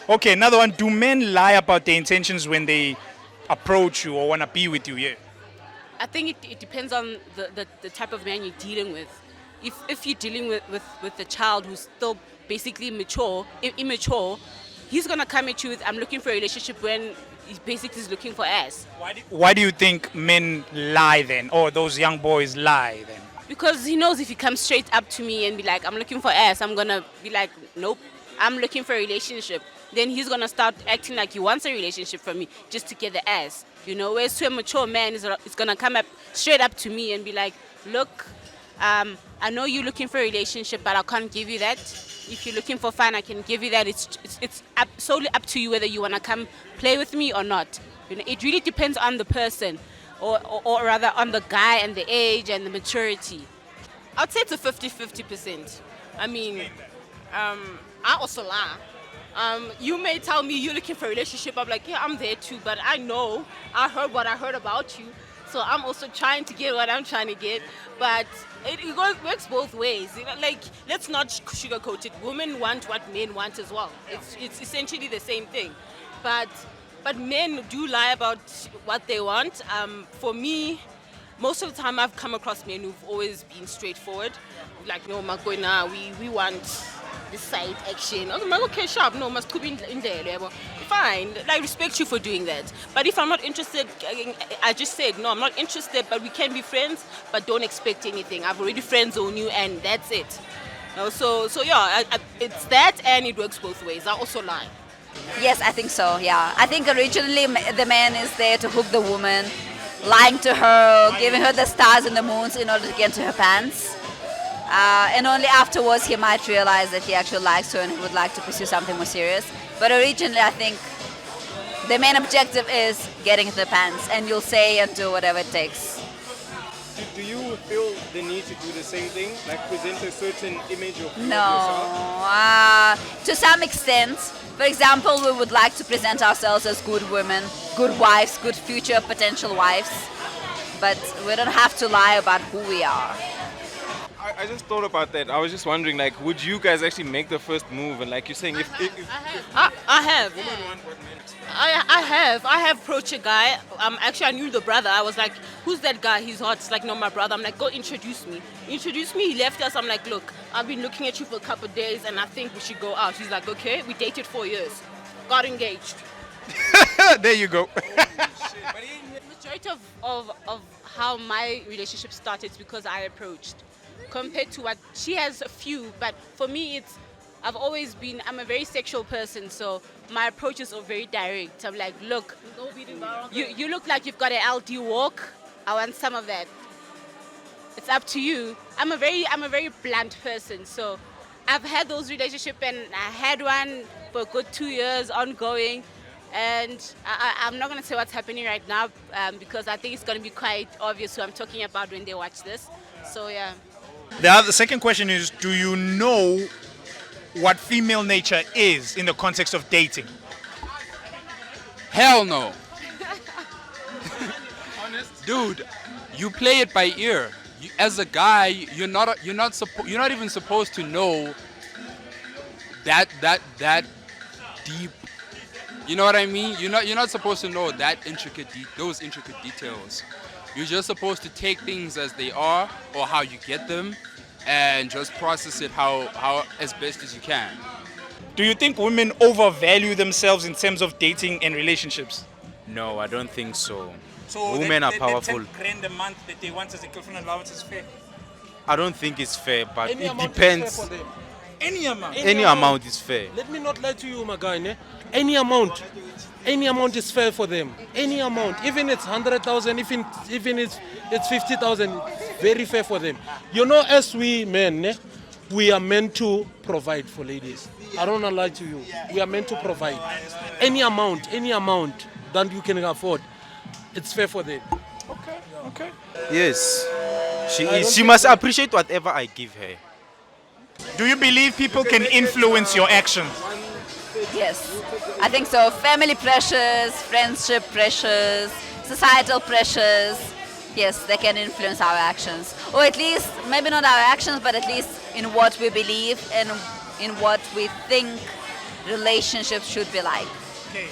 Okay, another one. Do men lie about their intentions when they approach you or want to be with you? Yeah. I think it depends on the type of man you're dealing with. If you're dealing with a child who's still basically immature, he's gonna come at you with I'm looking for a relationship when he basically is looking for ass. Why do you think men lie then, or those young boys lie then? Because he knows if he comes straight up to me and be like, I'm looking for ass, I'm gonna be like, nope, I'm looking for a relationship. Then he's gonna start acting like he wants a relationship from me just to get the ass. Whereas to a mature man is gonna come up straight up to me and be like, look, I know you're looking for a relationship, but I can't give you that. If you're looking for fun, I can give you that. It's solely up to you whether you wanna come play with me or not. It really depends on the person. Or rather on the guy and the age and the maturity. I'd say it's a 50-50%. I mean, I also lie. You may tell me you're looking for a relationship. I'm like, yeah, I'm there too, but I know I heard what I heard about you. So I'm also trying to get what I'm trying to get. But it works both ways. Like, let's not sugarcoat it. Women want what men want as well. It's essentially the same thing. But men do lie about what they want. For me, most of the time I've come across men who've always been straightforward. Like, no, Makoina, we want this side action. I'm like, okay, sharp, no, must be in there. Fine, I respect you for doing that. But if I'm not interested, I just said, no, I'm not interested, but we can be friends, but don't expect anything. I've already friend zoned you, and that's it. So yeah, it's that, and it works both ways. I also lie. Yes, I think so, yeah. I think originally the man is there to hook the woman, lying to her, giving her the stars and the moons in order to get into her pants. And only afterwards he might realize that he actually likes her and he would like to pursue something more serious. But originally I think the main objective is getting into the pants, and you'll say and do whatever it takes. Do you feel the need to do the same thing? Like present a certain image of No, yourself? to some extent. For example, we would like to present ourselves as good women, good wives, good future potential wives. But we don't have to lie about who we are. I just thought about that. I was just wondering, like, would you guys actually make the first move? And like you're saying, if I have. I have approached a guy. Actually, I knew the brother. I was like, who's that guy? He's hot. It's like, no, my brother. I'm like, go introduce me. Introduce me. He left us. I'm like, look, I've been looking at you for a couple of days, and I think we should go out. He's like, okay. We dated 4 years. Got engaged. There you go. Majority of how my relationship started is because I approached. Compared to what she has a few, but for me I'm a very sexual person, so my approaches are very direct. I'm like, look, you look like you've got an LD walk. I want some of that. It's up to you. I'm a very blunt person, so I've had those relationships, and I had one for a good 2 years ongoing. And I'm not going to say what's happening right now because I think it's going to be quite obvious who I'm talking about when they watch this. So yeah. The second question is, do you know what female nature is in the context of dating? Hell no. Dude, you play it by ear. As a guy, you're not even supposed to know that deep. You know what I mean? You're not supposed to know those intricate details. You're just supposed to take things as they are, or how you get them, and just process it how as best as you can. Do you think women overvalue themselves in terms of dating and relationships? No, I don't think so. So Women are powerful. The 10 grand a month that they want as a girlfriend allowance is fair. I don't think it's fair, but Any it amount is depends. fair for them. Any amount. Any amount is fair. Let me not lie to you, my guy. Ne? Any amount is fair for them. Any amount, even it's 100,000, even it's 50,000, very fair for them. As we men, ne, we are meant to provide for ladies. I don't want to lie to you. We are meant to provide. Any amount that you can afford, it's fair for them. Okay. Yes, she must appreciate whatever I give her. Do you believe people can influence your actions? Yes, I think so. Family pressures, friendship pressures, societal pressures. Yes, they can influence our actions. Or at least, maybe not our actions, but at least in what we believe and in what we think relationships should be like. Okay.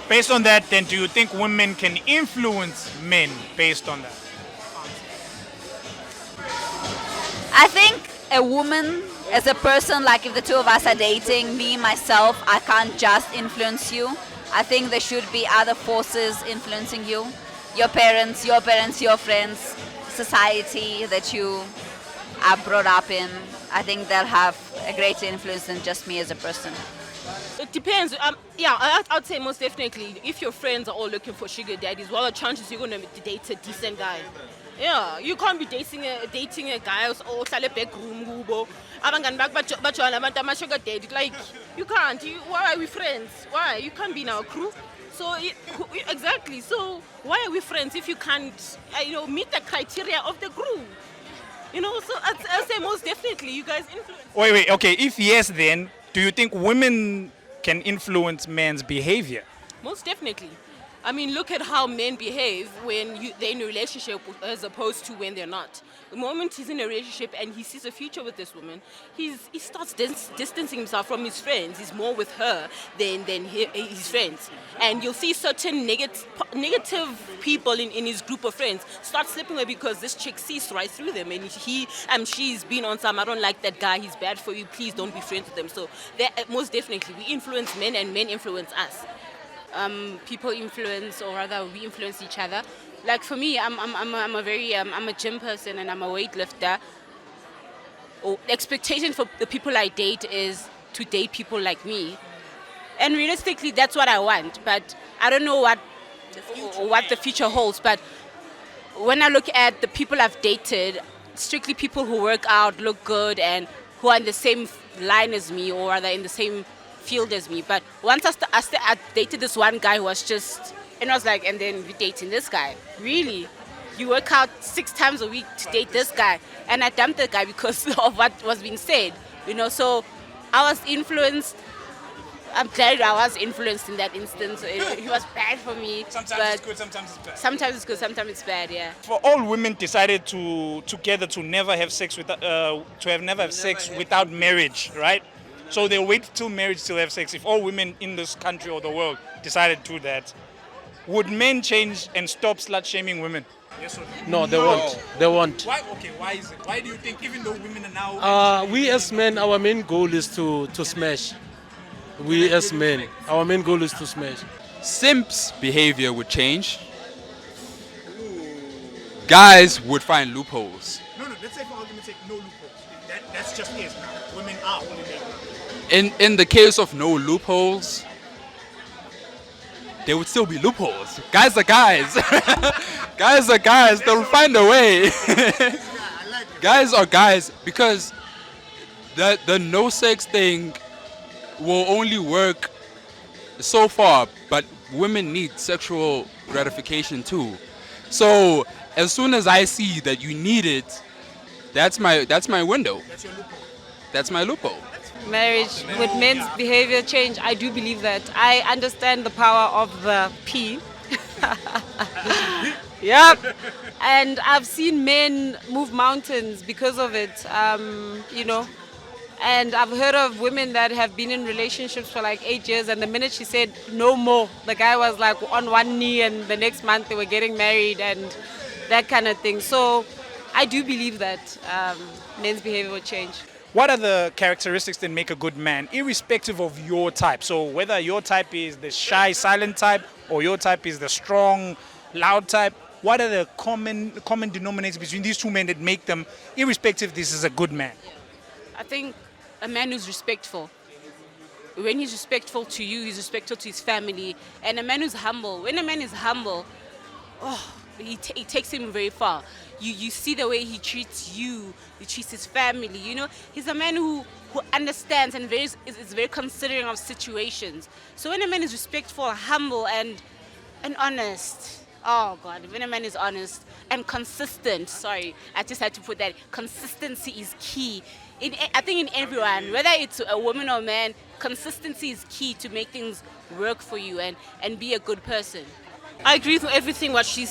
Based on that, then, do you think women can influence men based on that? I think a woman, as a person, like if the two of us are dating, me, myself, I can't just influence you. I think there should be other forces influencing you. Your parents, your friends, society that you are brought up in. I think they'll have a greater influence than just me as a person. It depends. I'd say most definitely. If your friends are all looking for sugar daddies, what are the chances you're gonna date a decent guy? Yeah, you can't be dating a guy who's all sale back room gubo. Abangani bajwayele abantu ama-sugar daddy. Like you can't. Why are we friends? Why? You can't be in our crew. So exactly. So why are we friends if you can't, meet the criteria of the group? So I'd say most definitely you guys influence. Wait. Okay. If yes, then do you think women can influence men's behavior? Most definitely. I mean, look at how men behave when they're in a relationship as opposed to when they're not. The moment he's in a relationship and he sees a future with this woman, he starts distancing himself from his friends. He's more with her than his friends. And you'll see certain negative people in his group of friends start slipping away because this chick sees right through them. And she's been on some, I don't like that guy, he's bad for you, please don't be friends with him. So most definitely, we influence men and men influence us. People influence, or rather we influence each other. Like for me, I'm a gym person and I'm a weightlifter. The expectation for the people I date is to date people like me. And realistically, that's what I want. But I don't know what the future holds. But when I look at the people I've dated, strictly people who work out, look good, and who are in the same line as me, or rather in the same field as me. But once I dated this one guy who was just, and I was like, and then we dating this guy. Really? You work out 6 times a week to date this guy? And I dumped the guy because of what was being said. So I was influenced. I'm glad I was influenced in that instance. He was bad for me. Sometimes it's good, sometimes it's bad. Sometimes it's good, sometimes it's bad, yeah. For all women decided together to never have sex without marriage, right? So they'll wait till marriage to have sex. If all women in this country or the world decided to do that, would men change and stop slut-shaming women? Yes or no? No, they won't. They won't. Why? Okay, why is it? Why do you think, even though women are now... We as men, our main goal is to smash. We as men, our main goal is to smash. Simps' behavior would change. Guys would find loopholes. No, let's say for argument's sake, no loopholes. That's just it now. Women are only making... In the case of no loopholes, there would still be loopholes. Guys are guys. Guys are guys. They'll find a way. Guys are guys, because the no sex thing will only work so far, but women need sexual gratification too. So as soon as I see that you need it, that's my window. That's your loophole. That's my loophole. Marriage, would men's behavior change? I do believe that. I understand the power of the P. Yep. And I've seen men move mountains because of it, And I've heard of women that have been in relationships for like 8 years, and the minute she said no more, the guy was like on one knee, and the next month they were getting married and that kind of thing. So I do believe that men's behavior will change. What are the characteristics that make a good man, irrespective of your type? So whether your type is the shy, silent type, or your type is the strong, loud type, what are the common denominators between these two men that make them, irrespective, this is a good man? I think a man who's respectful. When he's respectful to you, he's respectful to his family. And a man who's humble. When a man is humble, it takes him very far. You see the way he treats you, he treats his family. He's a man who understands and is very considering of situations. So when a man is respectful, humble, and honest, oh God, when a man is honest and consistent, sorry, I just had to put that, consistency is key. I think in everyone, whether it's a woman or a man, consistency is key to make things work for you and be a good person. I agree with everything what she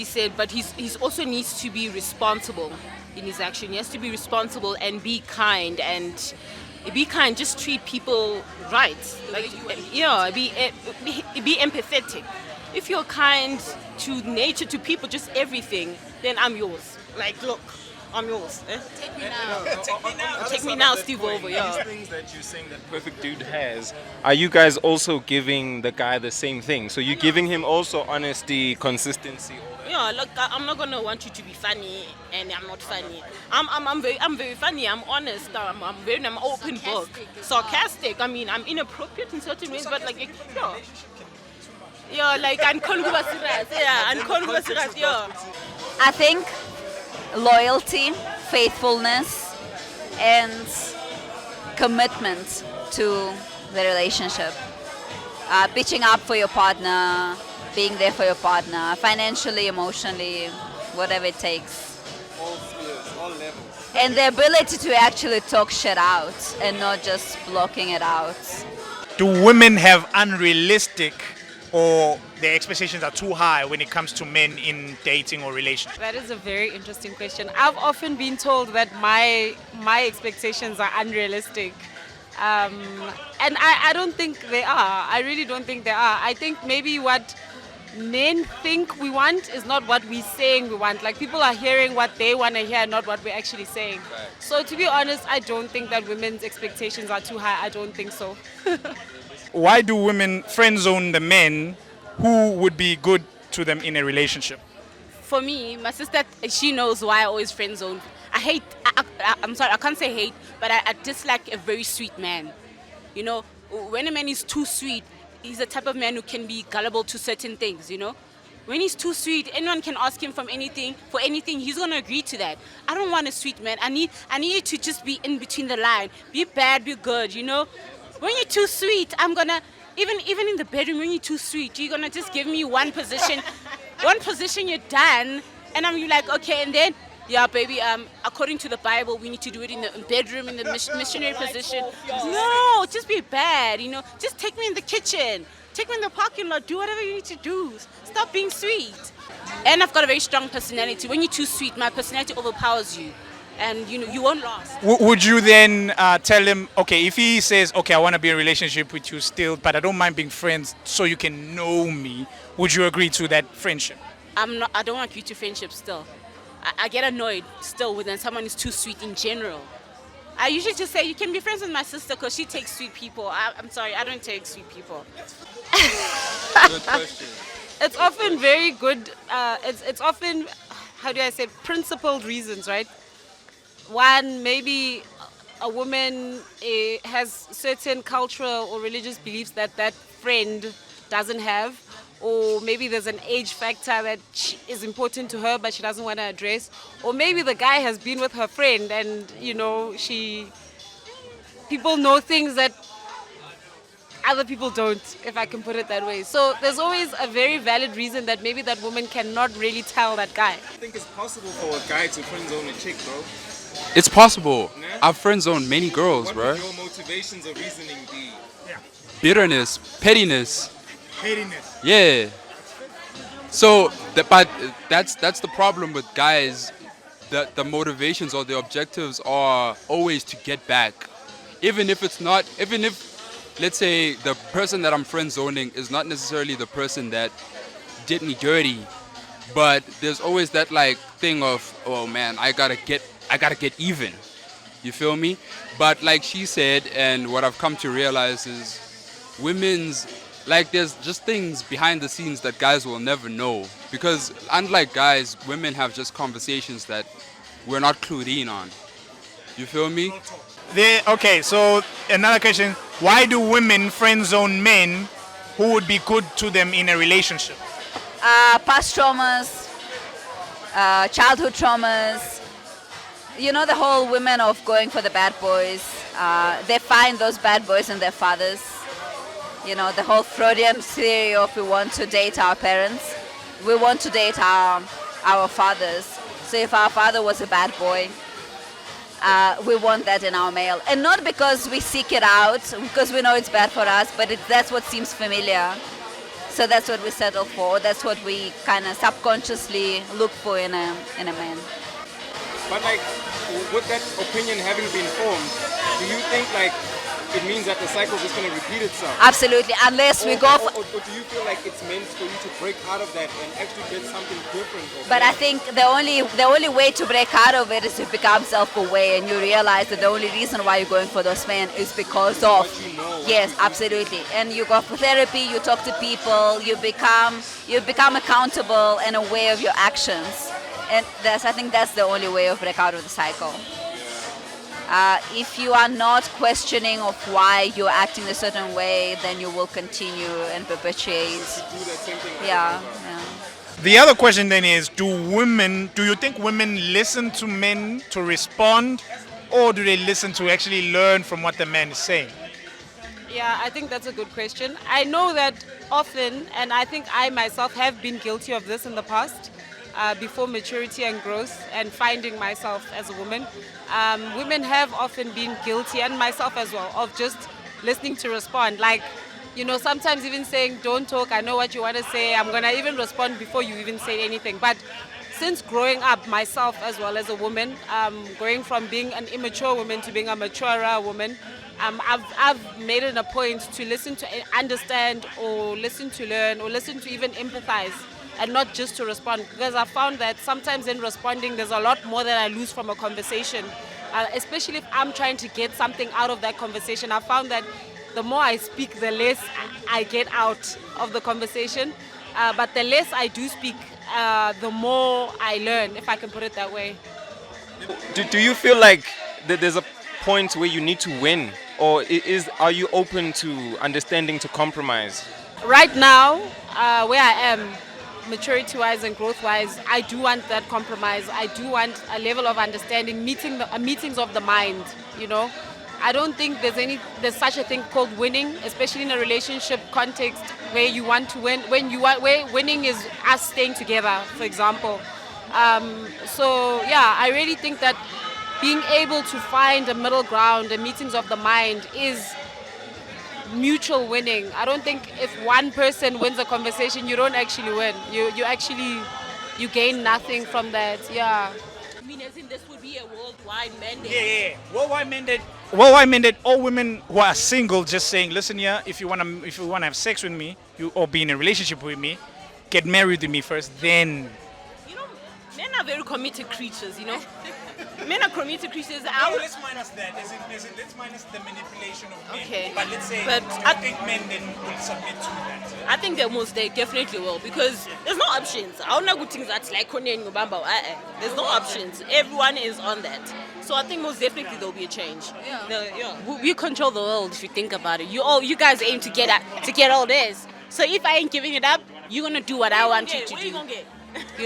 said, but he's also needs to be responsible in his action. He has to be responsible and be kind and be kind, just treat people right. Like, be empathetic. If you're kind to nature, to people, just everything, then I'm yours. Like, look, I'm yours. Take me now. Take me now, Steve over, yeah. These things that you're saying that perfect dude has, are you guys also giving the guy the same thing? So you're giving him also honesty, consistency, all that? Yeah, look, I'm not gonna want you to be funny, and I'm not funny. I'm very funny. I'm honest. I'm open book, sarcastic. I mean, I'm inappropriate in certain ways, but like, like I'm yeah. I think loyalty, faithfulness, and commitment to the relationship. Pitching up for your partner, being there for your partner, financially, emotionally, whatever it takes. All spheres, all levels. And the ability to actually talk shit out and not just blocking it out. Do women have unrealistic or their expectations are too high when it comes to men in dating or relationships? That is a very interesting question. I've often been told that my expectations are unrealistic. And I don't think they are. I really don't think they are. I think maybe what men think we want is not what we're saying we want. Like, people are hearing what they want to hear, not what we're actually saying. Right. So to be honest, I don't think that women's expectations are too high. I don't think so. Why do women friend zone the men who would be good to them in a relationship? For me, my sister, she knows why I always friend zone. I hate, I'm sorry, I can't say hate, but I dislike a very sweet man. You know, when a man is too sweet, he's the type of man who can be gullible to certain things, you know. When he's too sweet, anyone can ask him for anything, he's going to agree to that. I don't want a sweet man. I need you to just be in between the line. Be bad, be good, you know. When you're too sweet, I'm going to, even in the bedroom, when you're too sweet, you're going to just give me one position, you're done. And I'm like, okay, and then, yeah, baby, according to the Bible, we need to do it in the bedroom, in the missionary position. No, just be bad, you know. Just take me in the kitchen. Take me in the parking lot. Do whatever you need to do. Stop being sweet. And I've got a very strong personality. When you're too sweet, my personality overpowers you. And, you know, you won't last. Would you then tell him, okay, if he says, okay, I want to be in a relationship with you still, but I don't mind being friends so you can know me, would you agree to that friendship? I don't want you to friendship still. I get annoyed still when someone is too sweet in general. I usually just say, you can be friends with my sister because she takes sweet people. I'm sorry, I don't take sweet people. Good question. It's often very good, it's often, how do I say, principled reasons, right? One, maybe a woman has certain cultural or religious beliefs that friend doesn't have. Or maybe there's an age factor that is important to her but she doesn't want to address. Or maybe the guy has been with her friend and, you know, people know things that other people don't, if I can put it that way. So there's always a very valid reason that maybe that woman cannot really tell that guy. I think it's possible for a guy to friend zone a chick, bro. It's possible. Yeah? I've friend zoned many girls, what bro. What would your motivations or reasoning be? Yeah. Bitterness, pettiness. Pettiness. Yeah. So, but that's the problem with guys. The motivations or the objectives are always to get back. Even if, let's say, the person that I'm friend zoning is not necessarily the person that did me dirty, but there's always that like thing of, oh man, I gotta get even. You feel me? But like she said, and what I've come to realize is, there's just things behind the scenes that guys will never know. Because unlike guys, women have just conversations that we're not clued in on. You feel me? Okay, so another question. Why do women friend zone men who would be good to them in a relationship? Past traumas, childhood traumas. You know, the whole women of going for the bad boys. They find those bad boys in their fathers. You know, the whole Freudian theory of we want to date our parents. We want to date our fathers. So if our father was a bad boy, we want that in our male. And not because we seek it out, because we know it's bad for us, but that's what seems familiar. So that's what we settle for. That's what we kind of subconsciously look for in a man. But like, with that opinion having been formed, do you think like it means that the cycle is just going to repeat itself? Absolutely, unless we go for... Or do you feel like it's meant for you to break out of that and actually get something different? But I think the only way to break out of it is to become self-aware, and you realize that the only reason why you're going for those men is because of... Yes, absolutely. And you go for therapy, you talk to people, you become accountable and aware of your actions. And I think that's the only way of break out of the cycle. If you are not questioning of why you're acting a certain way, then you will continue and perpetuate. Yeah. The other question then is, do you think women listen to men to respond, or do they listen to actually learn from what the man is saying? Yeah, I think that's a good question. I know that often, and I think I myself have been guilty of this in the past, before maturity and growth and finding myself as a woman. Women have often been guilty, and myself as well, of just listening to respond. Like, sometimes even saying, don't talk, I know what you want to say, I'm going to even respond before you even say anything. But since growing up myself as well as a woman, going from being an immature woman to being a maturer woman, I've made it a point to listen to understand, or listen to learn, or listen to even empathize, and not just to respond, because I found that sometimes in responding there's a lot more that I lose from a conversation, especially if I'm trying to get something out of that conversation. I found that the more I speak, the less I get out of the conversation, but the less I do speak, the more I learn, if I can put it that way. Do you feel like there's a point where you need to win, or are you open to understanding to compromise? Right now, where I am, maturity-wise and growth-wise, I do want that compromise. I do want a level of understanding, meetings of the mind. I don't think there's such a thing called winning, especially in a relationship context where you want to win. Where winning is us staying together, for example. So yeah, I really think that being able to find a middle ground, the meetings of the mind, is mutual winning. I don't think if one person wins a conversation, you don't actually win. You gain nothing from that. Yeah. I mean, as in this would be a worldwide mandate. Yeah. Worldwide mandate. All women who are single just saying, listen here, if you wanna have sex with me, or be in a relationship with me, get married to me first, then. Men are very committed creatures. Men are committed creatures. Let's minus that. Let's minus the manipulation of men. Okay. But let's say, I think men then will submit to that? I think they definitely will, because there's no options. I don't know good things that's like there's no options. Everyone is on that. So I think most definitely there'll be a change. Yeah. We control the world if you think about it. You guys aim to get all this. So if I ain't giving it up, you're gonna do what I want you to do. What are you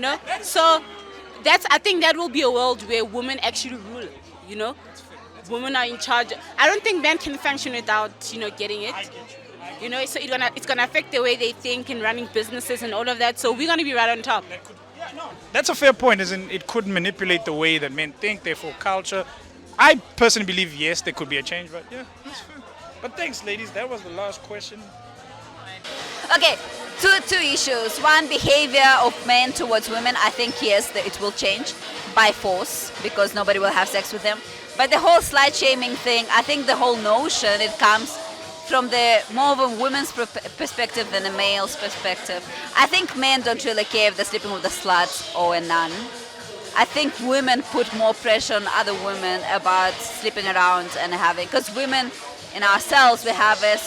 gonna get? So I think that will be a world where women actually rule. Women are in charge. I don't think men can function without getting it. So it's gonna affect the way they think in running businesses and all of that. So we're gonna be right on top. That's a fair point. It could manipulate the way that men think, therefore culture. I personally believe yes, there could be a change, but yeah, that's fair. But thanks, ladies. That was the last question. Okay, two issues. One, behavior of men towards women. I think yes, it will change by force, because nobody will have sex with them. But the whole slut shaming thing, I think the whole notion, it comes from the more of a woman's perspective than a male's perspective. I think men don't really care if they're sleeping with a slut or a nun. I think women put more pressure on other women about sleeping around and having, because women in ourselves, we have a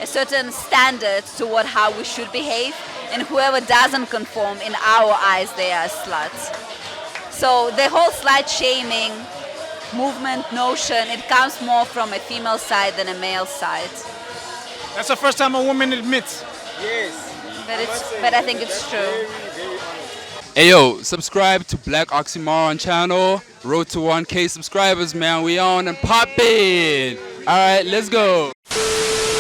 certain standard toward how we should behave, and whoever doesn't conform, in our eyes, they are sluts. So the whole slut shaming movement notion, it comes more from a female side than a male side. That's the first time a woman admits. Yes. But I think it's true. Very honest. Hey yo, subscribe to Black Oxymoron channel. Road to 1K subscribers, man. We on and poppin'. All right, let's go.